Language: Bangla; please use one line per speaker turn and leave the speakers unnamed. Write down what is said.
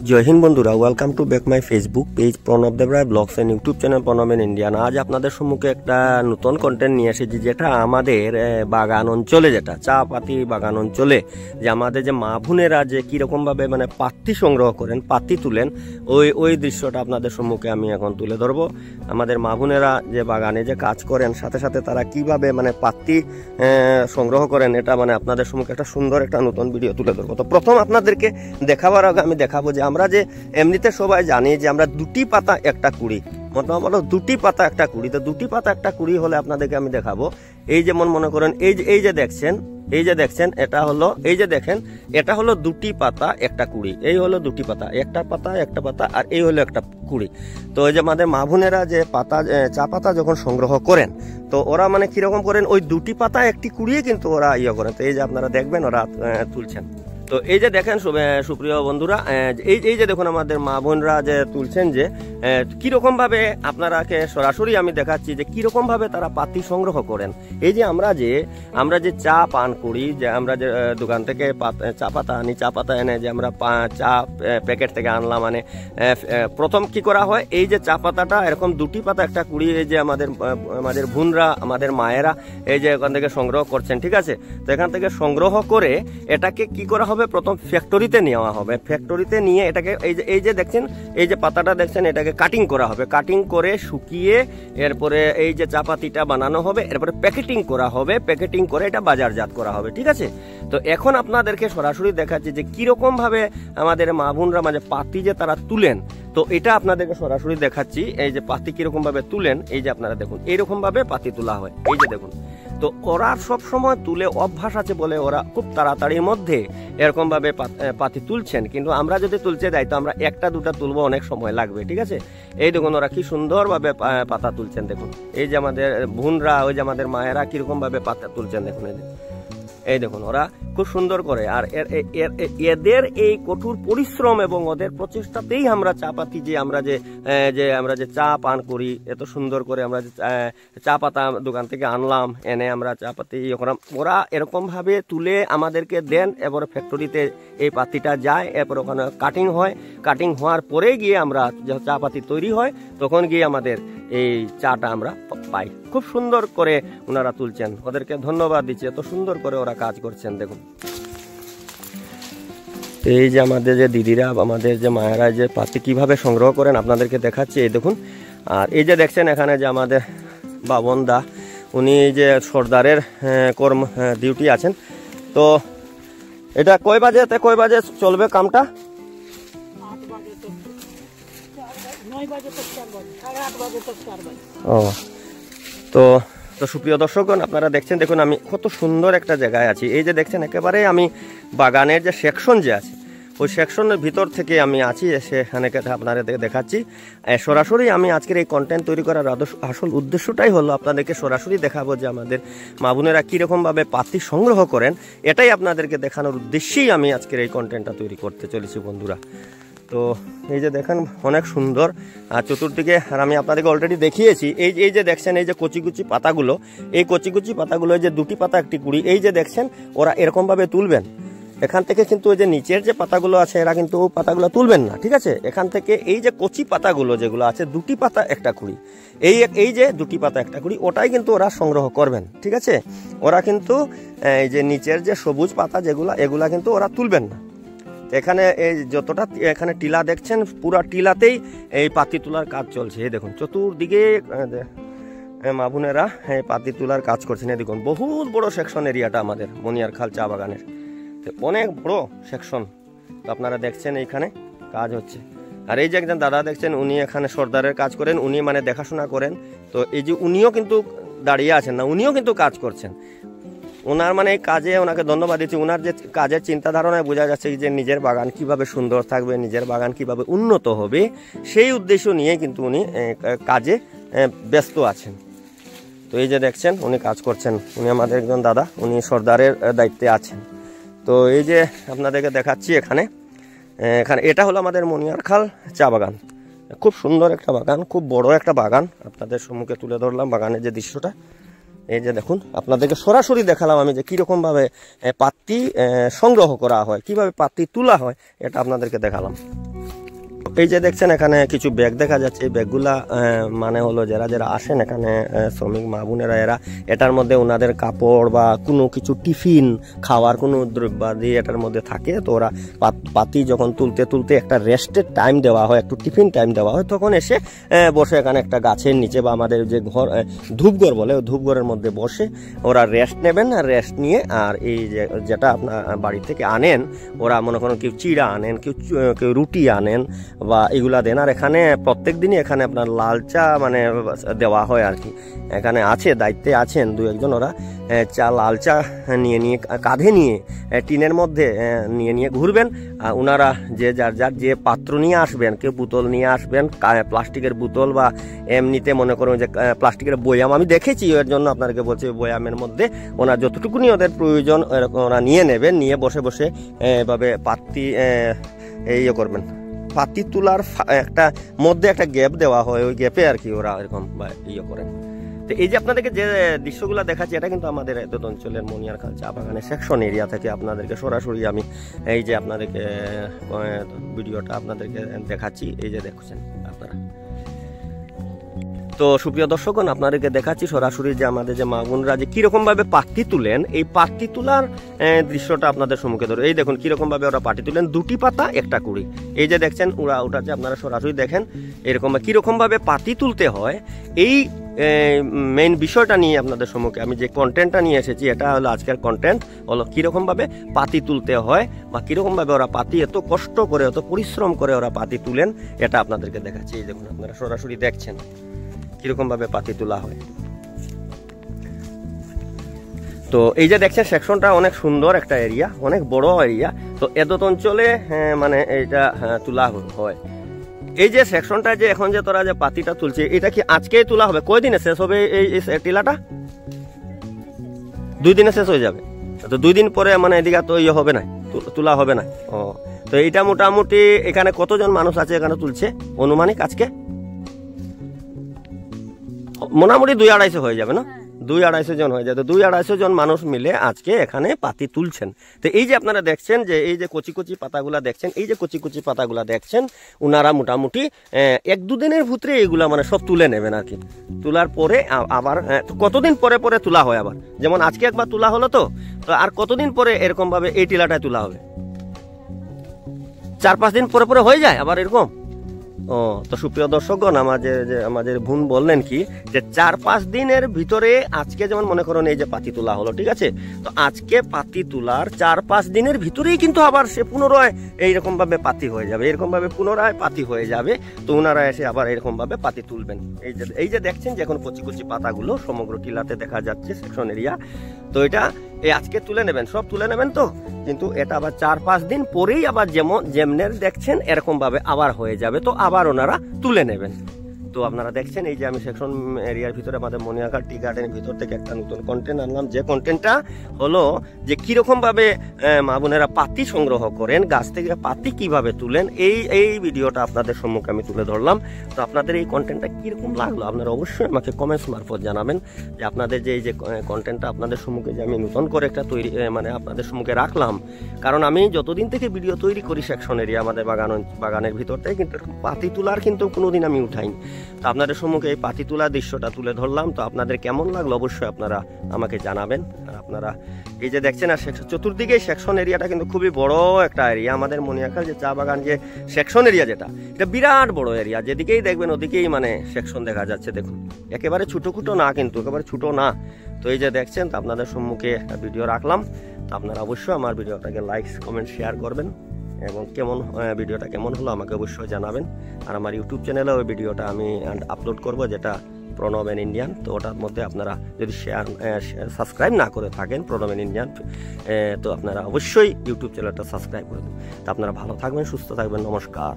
জয় হিন্দ বন্ধুরা, welcome to back my Facebook page Pranab Debroy blogs and YouTube channel Pranab in Indian. আজ আপনাদের সম্মুখে একটা নতুন কন্টেন্ট নিয়ে এসেছি, যেটা আমাদের বাগান অঞ্চলে, যেটা চা পাতি বাগান অঞ্চলে যে আমাদের যে মা বোনেরা যে কীরকমভাবে মানে পাত্তি সংগ্রহ করেন, পাত্তি তুলেন, ওই দৃশ্যটা আপনাদের সম্মুখে আমি এখন তুলে ধরবো। আমাদের মা বোনেরা যে বাগানে যে কাজ করেন, সাথে সাথে তারা কিভাবে মানে পাত্তি সংগ্রহ করেন, এটা মানে আপনাদের সম্মুখে একটা সুন্দর একটা নতুন ভিডিও তুলে ধরবো। তো প্রথম আপনাদেরকে দেখাবার আগে আমি দেখাবো যে আমরা যে এমনিতে সবাই জানি যে আমরা দুটি পাতা একটা কুড়ি, মোটামুটি দুটি পাতা একটা কুড়ি। তো দুটি পাতা একটা কুড়ি হলে আপনাদেরকে আমি দেখাবো, এই যেমন মনে করেন এই যে দেখছেন এটা হলো, এই যে দেখেন এটা হলো দুটি পাতা একটা কুড়ি, এই হলো দুটি পাতা, একটা পাতা আর এই হলো একটা কুড়ি। তো এই যে আমাদের মা বোনেরা যে পাতা চা পাতা যখন সংগ্রহ করেন, তো ওরা মানে কিরকম করেন, ওই দুটি পাতা একটি কুড়িয়ে কিন্তু ওরা করেন। তো এই যে আপনারা দেখবেন ওরা তুলছেন। তো এই যে দেখেন সুপ্রিয় বন্ধুরা, এই যে দেখুন আমাদের মা বোনরা যে তুলছেন, যে কিরকম ভাবে আপনারাকে সরাসরি আমি দেখাচ্ছি যে কিরকম ভাবে তারা পাতি সংগ্রহ করেন। এই যে আমরা যে চা পান করি, যে আমরা যে দোকান থেকে চা পাতা আনি, চা পাতা এনে যে আমরা চা প্যাকেট থেকে আনলাম, মানে প্রথম কি করা হয়, এই যে চা পাতাটা এরকম দুটি পাতা একটা কুড়ি, এই যে আমাদের বোনরা, আমাদের মায়েরা এই যে এখান থেকে সংগ্রহ করছেন, ঠিক আছে। তো এখান থেকে সংগ্রহ করে এটাকে কি করা হবে, প্রথম ফ্যাক্টরিতে নেওয়া হবে। ফ্যাক্টরিতে নিয়ে এটাকে এই যে দেখছেন, এই যে পাতাটা দেখছেন, এটাকে কাটিং করা হবে, কাটিং করে শুকিয়ে এরপরে এই যে চাপাতিটা বানানো হবে, এরপরে প্যাকেটিং করা হবে, প্যাকেটিং করে এটা বাজারজাত করা হবে, ঠিক আছে। তো এখন আপনাদেরকে সরাসরি দেখাচ্ছি যে কিরকম ভাবে আমাদের মা বোনরা মানে পাতি যে তারা তুলেন। তো এটা আপনাদেরকে সরাসরি দেখাচ্ছি, এই যে পাতি কিরকম ভাবে তুলেন, এই যে আপনারা দেখুন এইরকম ভাবে পাতি তোলা হয়, এই যে দেখুন। তো ওরা সব সময় তুলে অভ্যাস আছে বলে ওরা খুব তাড়াতাড়ির মধ্যে এরকম ভাবে পাতি তুলছেন, কিন্তু আমরা যদি তুলতে যাই তো আমরা একটা দুটা তুলবো, অনেক সময় লাগবে, ঠিক আছে। এই দেখুন ওরা কি সুন্দর ভাবে পাতা তুলছেন, দেখুন। এই যে আমাদের বোনরা, ওই যে আমাদের মায়েরা কিরকম ভাবে পাতা তুলছেন, দেখুন। এই দেখুন ওরা খুব সুন্দর করে, আর এদের এই কঠোর পরিশ্রম এবং ওদের প্রচেষ্টাতেই আমরা চা পাতি যে আমরা যে চা পান করি, এত সুন্দর করে আমরা যে চা পাতা দোকান থেকে আনলাম, এনে আমরা চা পাতি ওরা এরকম ভাবে তুলে আমাদেরকে দেন। এরপরে ফ্যাক্টরিতে এই পাতিটা যায়, এরপর ওখানে কাটিং হয়, কাটিং হওয়ার পরে গিয়ে আমরা চা পাতি তৈরি হয়, তখন গিয়ে আমাদের এই চাটা আমরা পাই। খুব সুন্দর করে ওনারা তুলছেন, ওদেরকে ধন্যবাদ দিচ্ছি, এত সুন্দর করে ওরা কাজ করছেন, দেখুন। এই যে আমাদের যে দিদিরা, আমাদের যে মায়েরা যে পাতি কিভাবে সংগ্রহ করেন আপনাদেরকে দেখাচ্ছি, এই দেখুন। আর এই যে দেখছেন এখানে যে আমাদের বাবন দা, উনি যে সর্দারের ডিউটি আছেন। তো এটা কয় বাজে চলবে কামটা? ও, তো সুপ্রিয় দর্শকগণ, আপনারা দেখছেন, দেখুন আমি কত সুন্দর একটা জায়গায় আছি। এই যে দেখছেন একেবারে আমি বাগানের যে সেকশন যে আছে, ওই সেকশনের ভিতর থেকে আমি আছি, সেখানে আপনারা দেখাচ্ছি সরাসরি। আমি আজকের এই কন্টেন্ট তৈরি করার আসল উদ্দেশ্যটাই হলো আপনাদেরকে সরাসরি দেখাবো যে আমাদের মা বোনেরা কীরকমভাবে পাতি সংগ্রহ করেন, এটাই আপনাদেরকে দেখানোর উদ্দেশ্যেই আমি আজকের এই কন্টেন্টটা তৈরি করতে চলেছি বন্ধুরা। তো এই যে দেখেন অনেক সুন্দর আর চতুর্দিকে, আর আমি আপনাদেরকে অলরেডি দেখিয়েছি। এই যে দেখছেন এই যে কচি পাতাগুলো, এই কচি পাতাগুলো, এই যে দুটি পাতা একটি কুড়ি, এই যে দেখছেন ওরা এরকমভাবে তুলবেন। এখান থেকে কিন্তু ওই যে নিচের যে পাতাগুলো আছে, এরা কিন্তু পাতাগুলো তুলবেন না, ঠিক আছে। এখান থেকে এই যে কচি পাতাগুলো যেগুলো আছে, দুটি পাতা একটা কুড়ি, এই যে দুটি পাতা একটা কুড়ি, ওটাই কিন্তু ওরা সংগ্রহ করবেন, ঠিক আছে। ওরা কিন্তু এই যে নিচের যে সবুজ পাতা যেগুলো, এগুলা কিন্তু ওরা তুলবেন না। এখানে এই যতটা এখানে টিলা দেখছেন, পুরা টিলাতেই এই পাতি তোলার কাজ চলছে। এই দেখুন চতুর্দিকে মা বোনেরা এই পাতি তোলার কাজ করছেন। এই দেখুন বহুত বড় সেকশন এরিয়াটা আমাদের মনিয়ারখাল চা বাগানের, অনেক বড় সেকশন। তো আপনারা দেখছেন এইখানে কাজ হচ্ছে। আর এই যে একজন দাদা দেখছেন, উনি এখানে সর্দারের কাজ করেন, উনি মানে দেখাশোনা করেন। তো এই যে উনিও কিন্তু দাঁড়িয়ে আছেন না, উনিও কিন্তু কাজ করছেন। ওনার মানে এই কাজে ওনাকে ধন্যবাদ দিচ্ছি। ওনার যে কাজের চিন্তা ধারণায় বোঝা যাচ্ছে যে নিজের বাগান কিভাবে সুন্দর থাকবে, নিজের বাগান কিভাবে উন্নত হবে, সেই উদ্দেশ্য নিয়ে কিন্তু উনি কাজে ব্যস্ত আছেন। তো এই যে দেখছেন উনি কাজ করছেন, উনি আমাদের একজন দাদা, উনি সর্দারের দায়িত্বে আছেন। তো এই যে আপনাদেরকে দেখাচ্ছি এখানে এটা হলো আমাদের মনিয়ারখাল চা বাগান। খুব সুন্দর একটা বাগান, খুব বড় একটা বাগান। আপনাদের সম্মুখে তুলে ধরলাম বাগানের যে দৃশ্যটা। এই যে দেখুন, আপনাদেরকে সরাসরি দেখালাম আমি যে কিরকম ভাবে পাত্তি সংগ্রহ করা হয়, কিভাবে পাত্তি তোলা হয়, এটা আপনাদেরকে দেখালাম। এই যে দেখছেন এখানে কিছু ব্যাগ দেখা যাচ্ছে, এই ব্যাগগুলা মানে হলো যারা যারা আসেন এখানে শ্রমিক মা বোনেরা, এরা এটার মধ্যে ওনাদের কাপড় বা কোনো কিছু টিফিন খাওয়ার কোনো দ্রব্যাদি এটার মধ্যে থাকে। তো ওরা পাতি যখন তুলতে তুলতে একটা রেস্টের টাইম দেওয়া হয়, একটু টিফিন টাইম দেওয়া হয়, তখন এসে বসে এখানে একটা গাছের নিচে বা আমাদের যে ঘর ধূপঘর বলে, ওই ধূপঘরের মধ্যে বসে ওরা রেস্ট নেবেন। আর রেস্ট নিয়ে আর এই যেটা আপনার বাড়ি থেকে আনেন, ওরা মনে করেন কেউ চিড়া আনেন, কেউ রুটি আনেন বা এগুলা দেন। আর এখানে প্রত্যেক দিনই এখানে আপনার লাল চা মানে দেওয়া হয় আর কি। এখানে আছে, দায়িত্বে আছেন দু একজন, ওরা লাল চা নিয়ে কাঁধে নিয়ে টিনের মধ্যে নিয়ে ঘুরবেন। ওনারা যে যার যে পাত্র নিয়ে আসবেন, কেউ বোতল নিয়ে আসবেন, প্লাস্টিকের বোতল বা এমনিতে মনে করুন যে প্লাস্টিকের বয়াম, আমি দেখেছি, এর জন্য আপনাদেরকে বলছি, বয়ামের মধ্যে ওনার যতটুকুনি ওদের প্রয়োজন এরকম ওরা নিয়ে নেবেন, নিয়ে বসে বসে এভাবে পাত্তি ইয়ে করবেন। পাতি তোলার একটা মধ্যে একটা গ্যাপ দেওয়া হয়, ওই গ্যাপে আর কি ওরা এরকম ইয়ে করেন। তো এই যে আপনাদেরকে যে দৃশ্যগুলো দেখাচ্ছি, এটা কিন্তু আমাদের এত অঞ্চলের মনিয়ারখাল চা বাগানের সেকশন এরিয়া থেকে আপনাদেরকে সরাসরি আমি এই যে আপনাদেরকে ভিডিওটা আপনাদেরকে দেখাচ্ছি। এই যে দেখছেন আপনারা। তো সুপ্রিয় দর্শকগণ, আপনাদেরকে দেখাচ্ছি সরাসরি যে আমাদের যে মা বোনরা যে কিরকম ভাবে পাত্তি তুলেন, এই পাত্তি তোলার দৃশ্যটা আপনাদের সম্মুখে ধরো। এই দেখুন কিরকম ভাবে ওরা পাত্তি তুলেন, 2টি পাতা 1টা কুড়ি। এই যে দেখছেন ওটা যে আপনারা সরাসরি দেখেন এরকম কিরকম ভাবে পাত্তি তুলতে হয়। এই মেইন বিষয়টা নিয়ে আপনাদের সম্মুখে আমি যে কন্টেন্টটা নিয়ে এসেছি, এটা হলো আজকের কন্টেন্ট, হলো কিরকম ভাবে পাতি তুলতে হয় বা কিরকম ভাবে ওরা পাতি এত কষ্ট করে এত পরিশ্রম করে ওরা পাতি তুলেন, এটা আপনাদেরকে দেখাচ্ছি। এই দেখুন আপনারা সরাসরি দেখছেন কিরকম ভাবে পাতি তোলা হয়। তো এই যে দেখছেন সেকশনটা অনেক সুন্দর একটা এরিয়া, অনেক বড় এরিয়া। তো এদত অঞ্চলে মানে এইটা তোলা হয়। এই যে সেকশনটা যে এখন যে তোরা যে পাতিটা তুলছে, এটা কি আজকেই তোলা হবে? কয়দিনে শেষ হবে এই টিলাটা? 2 দিনে শেষ হয়ে যাবে। তো 2 দিন পরে মানে এদিকে তো ইয়ে হবে না, তোলা হবে না। ও, তো এটা মোটামুটি এখানে কতজন মানুষ আছে এখানে তুলছে অনুমানিক? আজকে মোটামুটি 200-250 হয়ে যাবে না? 200-250 জন হয়ে যায়। তো 200-250 জন মানুষ মিলে আজকে এখানে পাতি তুলছেন। তো এই যে আপনারা দেখছেন যে এই যে কচি কচি পাতাগুলা দেখছেন, এই যে কচি কচি পাতাগুলা দেখছেন, ওনারা মোটামুটি 1-2 দিনের ভিতরে এইগুলা মানে সব তুলে নেবেন আর কি। তোলার পরে আবার কতদিন পরে পরে তোলা হয় আবার? যেমন আজকে একবার তোলা হলো, তো আর কতদিন পরে এরকম ভাবে এই টিলাটায় তোলা হবে? 4-5 দিন পরে পরে হয়ে যায় আবার এরকম। ও, তো সুপ্রিয় দর্শকগণ, আমাদের বোন বললেন কি যে 4-5 দিনের ভিতরে আজকে যেমন মনে করুন এই যে পাতি তোলা হলো, ঠিক আছে, তো আজকে পাতি তোলার 4-5 দিনের ভিতরেই কিন্তু আবার সে পুনরায় এইরকম ভাবে পাতি হয়ে যাবে, এরকম ভাবে পুনরায় পাতি হয়ে যাবে। তো ওনারা এসে আবার এরকম ভাবে পাতি তুলবেন। এই যে দেখছেন যে এখন কচি কচি পাতাগুলো সমগ্র টিলাতে দেখা যাচ্ছে সেকশন এরিয়া। তো এটা এই আজকে তুলে নেবেন, সব তুলে নেবেন। তো কিন্তু এটা আবার 4-5 দিন পরেই আবার যেমনের দেখছেন এরকম ভাবে আবার হয়ে যাবে। তো আবার ওনারা তুলে নেবেন। তো আপনারা দেখছেন এই যে আমি সেকশন এরিয়ার ভিতরে আমাদের মনিয়ারখাল টি গার্ডেনের ভিতর থেকে একটা নতুন কন্টেন্ট আনলাম, যে কন্টেন্টটা হলো যে কিরকম ভাবে মা বোনেরা পাতি সংগ্রহ করেন, গাছ থেকে পাতি কিভাবে তুলেন, এই ভিডিওটা আপনাদের সম্মুখে আমি তুলে ধরলাম। তো আপনাদের এই কন্টেন্টটা কিরকম লাগলো আপনারা অবশ্যই আমাকে কমেন্টস মারফত জানাবেন, যে আপনাদের যে এই যে কন্টেন্টটা আপনাদের সম্মুখে যে আমি নতুন করে একটা তৈরি মানে আপনাদের সম্মুখে রাখলাম। কারণ আমি যতদিন থেকে ভিডিও তৈরি করি সেকশন এরিয়া আমাদের বাগানের ভিতর থেকে, কিন্তু পাতি তোলার কিন্তু কোনোদিন আমি উঠাইনি। তো আপনাদের সম্মুখে এই পাতি তোলা দৃশ্যটা তুলে ধরলাম। তো আপনাদের কেমন লাগলো অবশ্যই আপনারা আমাকে জানাবেন। আর আপনারা এই যে দেখছেন আর চতুর্দিকে সেকশন এরিয়াটা কিন্তু খুবই বড় একটা এরিয়া। আমাদের মনিয়ারখাল যে চা বাগান যে সেকশন এরিয়া যেটা, এটা বিরাট বড় এরিয়া, যেদিকেই দেখবেন ওদিকেই মানে সেকশন দেখা যাচ্ছে। দেখুন একেবারে ছোটো না, কিন্তু একেবারে ছোটো না। তো এই যে দেখছেন, তো আপনাদের সম্মুখে একটা ভিডিও রাখলাম। তো আপনারা অবশ্যই আমার ভিডিওটাকে লাইক কমেন্ট শেয়ার করবেন এবং ভিডিওটা কেমন হলো আমাকে অবশ্যই জানাবেন। আর আমার ইউটিউব চ্যানেলে ওই ভিডিওটা আমি আপলোড করব, যেটা প্রণব এন ইন্ডিয়ান। তো ওটার মধ্যে আপনারা যদি সাবস্ক্রাইব না করে থাকেন প্রণব এন ইন্ডিয়ান, তো আপনারা অবশ্যই ইউটিউব চ্যানেলটা সাবস্ক্রাইব করে দেন। তো আপনারা ভালো থাকবেন, সুস্থ থাকবেন, নমস্কার।